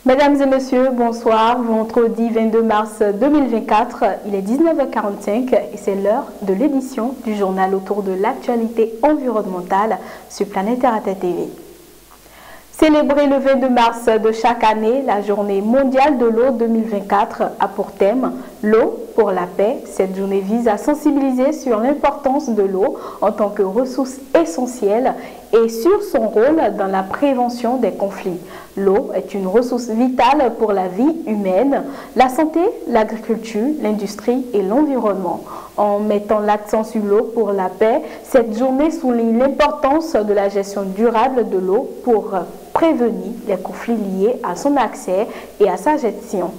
Mesdames et messieurs, bonsoir. Vendredi 22 mars 2024, il est 19h45 et c'est l'heure de l'édition du journal autour de l'actualité environnementale sur Planète Terre TV. Célébrer le 22 mars de chaque année, la journée mondiale de l'eau 2024 a pour thème « L'eau pour la paix ». Cette journée vise à sensibiliser sur l'importance de l'eau en tant que ressource essentielle et sur son rôle dans la prévention des conflits. L'eau est une ressource vitale pour la vie humaine, la santé, l'agriculture, l'industrie et l'environnement. En mettant l'accent sur l'eau pour la paix, cette journée souligne l'importance de la gestion durable de l'eau pour prévenir les conflits liés à son accès et à sa gestion.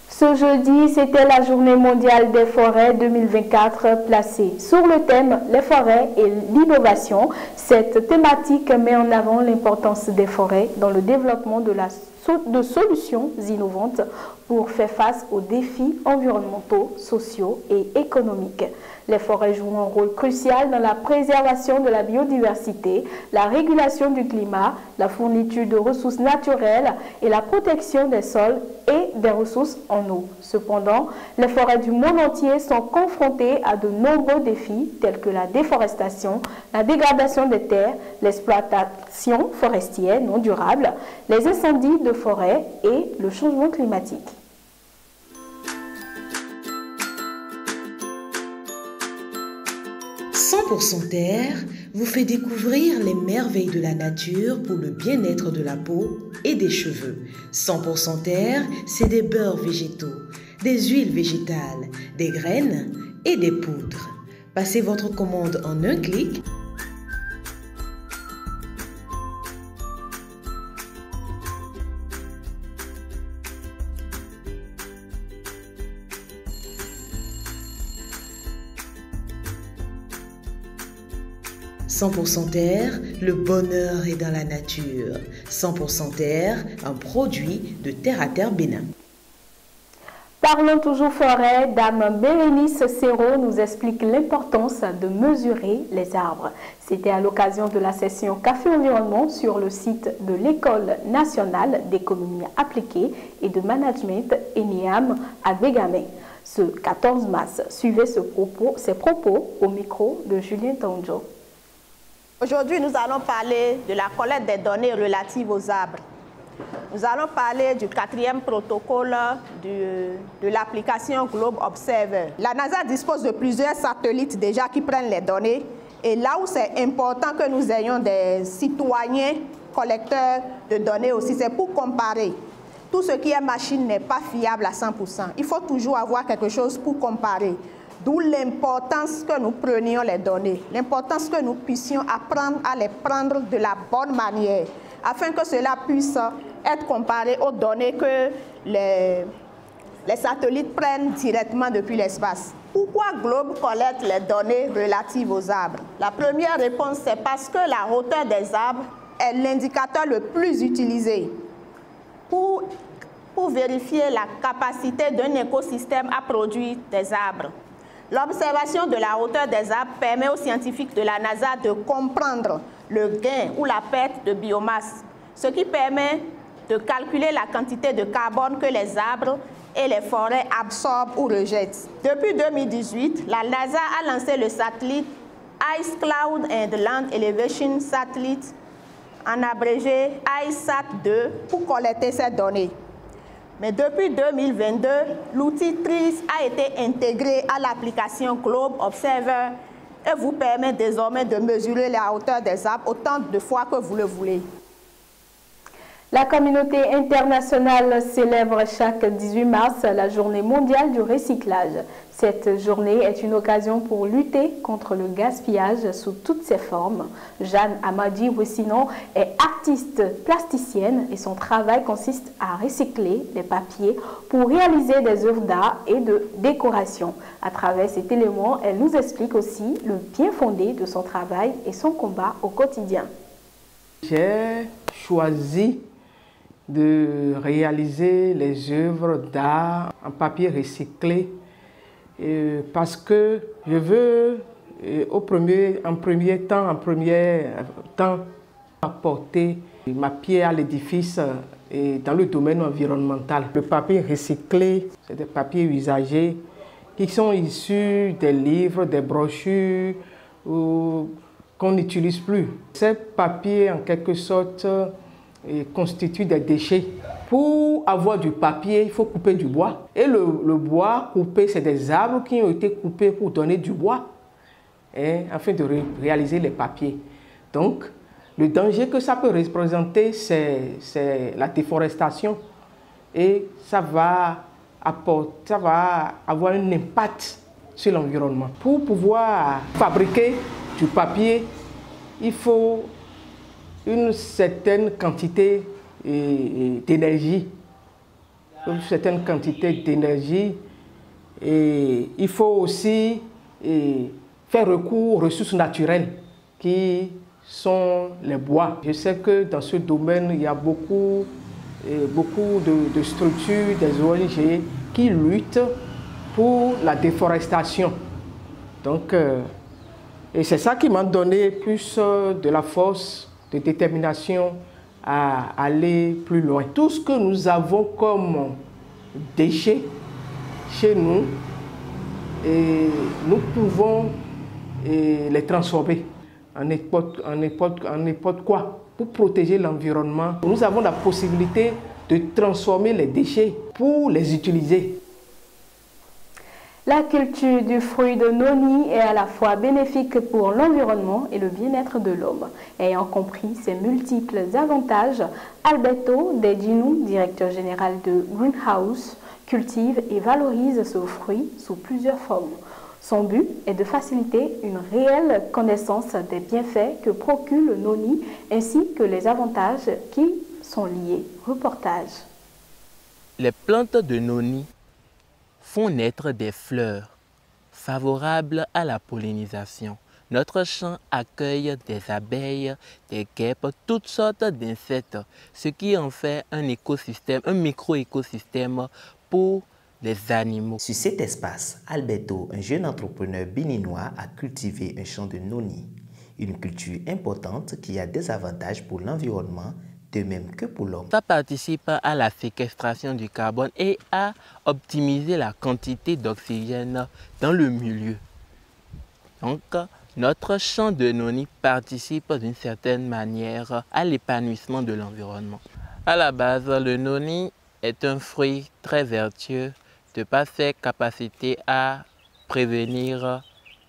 Ce jeudi, c'était la journée mondiale des forêts 2024 placée sur le thème « Les forêts et l'innovation ». Cette thématique met en avant l'importance des forêts dans le développement de solutions innovantes pour faire face aux défis environnementaux, sociaux et économiques. Les forêts jouent un rôle crucial dans la préservation de la biodiversité, la régulation du climat, la fourniture de ressources naturelles et la protection des sols et des ressources en eau. Cependant, les forêts du monde entier sont confrontées à de nombreux défis tels que la déforestation, la dégradation des terres, l'exploitation forestière non durable, les incendies de forêt et le changement climatique. « 100% Terre » vous fait découvrir les merveilles de la nature pour le bien-être de la peau et des cheveux. 100% Terre, c'est des beurres végétaux, des huiles végétales, des graines et des poudres. Passez votre commande en un clic. « 100% Terre », le bonheur est dans la nature. 100% Terre, un produit de Terre à Terre Bénin. Parlons toujours forêt, Dame Bérénice Serrault nous explique l'importance de mesurer les arbres. C'était à l'occasion de la session Café Environnement sur le site de l'École nationale d'économie appliquée et de management ENEAM à Bégamé. Ce 14 mars, suivez ces propos au micro de Julien Tonjo. Aujourd'hui, nous allons parler de la collecte des données relatives aux arbres. Nous allons parler du 4e protocole de l'application Globe Observer. La NASA dispose de plusieurs satellites déjà qui prennent les données. Et là où c'est important que nous ayons des citoyens collecteurs de données aussi, c'est pour comparer. Tout ce qui est machine n'est pas fiable à 100%. Il faut toujours avoir quelque chose pour comparer. D'où l'importance que nous prenions les données, l'importance que nous puissions apprendre à les prendre de la bonne manière, afin que cela puisse être comparé aux données que les satellites prennent directement depuis l'espace. Pourquoi Globe collecte les données relatives aux arbres? La première réponse, c'est parce que la hauteur des arbres est l'indicateur le plus utilisé pour vérifier la capacité d'un écosystème à produire des arbres. L'observation de la hauteur des arbres permet aux scientifiques de la NASA de comprendre le gain ou la perte de biomasse, ce qui permet de calculer la quantité de carbone que les arbres et les forêts absorbent ou rejettent. Depuis 2018, la NASA a lancé le satellite Ice Cloud and Land Elevation Satellite, en abrégé ICESat-2, pour collecter ces données. Mais depuis 2022, l'outil TRIS a été intégré à l'application Globe Observer et vous permet désormais de mesurer la hauteur des arbres autant de fois que vous le voulez. La communauté internationale célèbre chaque 18 mars la journée mondiale du recyclage. Cette journée est une occasion pour lutter contre le gaspillage sous toutes ses formes. Jeanne Amadi Wessinon est artiste plasticienne et son travail consiste à recycler les papiers pour réaliser des œuvres d'art et de décoration. À travers cet élément, elle nous explique aussi le bien fondé de son travail et son combat au quotidien. J'ai choisi de réaliser les œuvres d'art en papier recyclé parce que je veux en premier temps apporter ma pierre à l'édifice est dans le domaine environnemental. Le papier recyclé, c'est des papiers usagés qui sont issus des livres, des brochures qu'on n'utilise plus. Ces papiers, en quelque sorte, constituent des déchets. Pour avoir du papier, il faut couper du bois. Et le bois coupé, c'est des arbres qui ont été coupés pour donner du bois, afin de réaliser les papiers. Donc, le danger que ça peut représenter, c'est la déforestation. Et ça va avoir un impact sur l'environnement. Pour pouvoir fabriquer du papier, il faut une certaine quantité d'énergie. Une certaine quantité d'énergie. Et il faut aussi faire recours aux ressources naturelles qui sont les bois. Je sais que dans ce domaine, il y a beaucoup de structures, des ONG qui luttent pour la déforestation. Donc, et c'est ça qui m'a donné plus de la force, de détermination à aller plus loin. Tout ce que nous avons comme déchets chez nous, nous pouvons les transformer en n'importe quoi pour protéger l'environnement. Nous avons la possibilité de transformer les déchets pour les utiliser. La culture du fruit de noni est à la fois bénéfique pour l'environnement et le bien-être de l'homme. Ayant compris ses multiples avantages, Alberto Dedjinou, directeur général de Greenhouse, cultive et valorise ce fruit sous plusieurs formes. Son but est de faciliter une réelle connaissance des bienfaits que procure le noni ainsi que les avantages qui sont liés. Reportage. Les plantes de noni font naître des fleurs favorables à la pollinisation. Notre champ accueille des abeilles, des guêpes, toutes sortes d'insectes, ce qui en fait un écosystème, un micro-écosystème pour les animaux. Sur cet espace, Alberto, un jeune entrepreneur béninois, a cultivé un champ de noni, une culture importante qui a des avantages pour l'environnement, de même que pour l'homme. Ça participe à la séquestration du carbone et à optimiser la quantité d'oxygène dans le milieu. Donc, notre champ de noni participe d'une certaine manière à l'épanouissement de l'environnement. À la base, le noni est un fruit très vertueux de par ses capacités à prévenir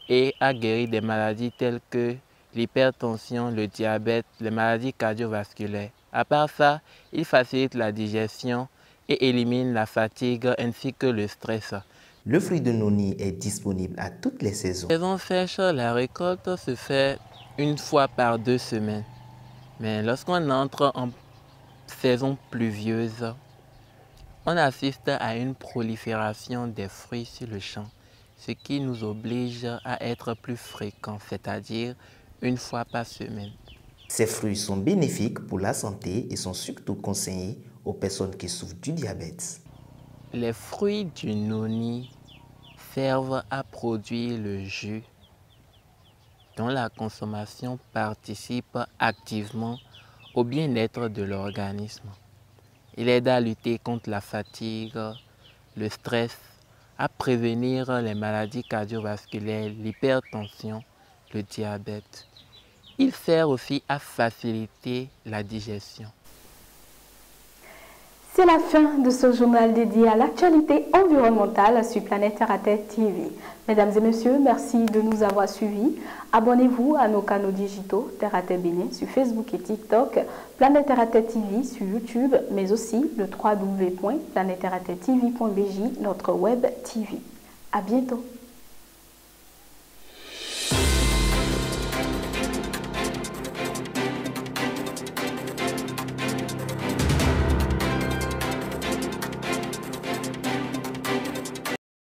et à guérir des maladies telles que l'hypertension, le diabète, les maladies cardiovasculaires. À part ça, il facilite la digestion et élimine la fatigue ainsi que le stress. Le fruit de noni est disponible à toutes les saisons. Saison sèche, la récolte se fait une fois par 2 semaines. Mais lorsqu'on entre en saison pluvieuse, on assiste à une prolifération des fruits sur le champ, ce qui nous oblige à être plus fréquents, c'est-à-dire une fois par semaine. Ces fruits sont bénéfiques pour la santé et sont surtout conseillés aux personnes qui souffrent du diabète. Les fruits du noni servent à produire le jus dont la consommation participe activement au bien-être de l'organisme. Il aide à lutter contre la fatigue, le stress, à prévenir les maladies cardiovasculaires, l'hypertension, le diabète. Il sert aussi à faciliter la digestion. C'est la fin de ce journal dédié à l'actualité environnementale sur Planète Terre à Terre TV. Mesdames et messieurs, merci de nous avoir suivis. Abonnez-vous à nos canaux digitaux Terre à Terre Bénin sur Facebook et TikTok, Planète Terre à Terre TV sur YouTube, mais aussi le www.planeterraterretv.bj, notre web TV. À bientôt.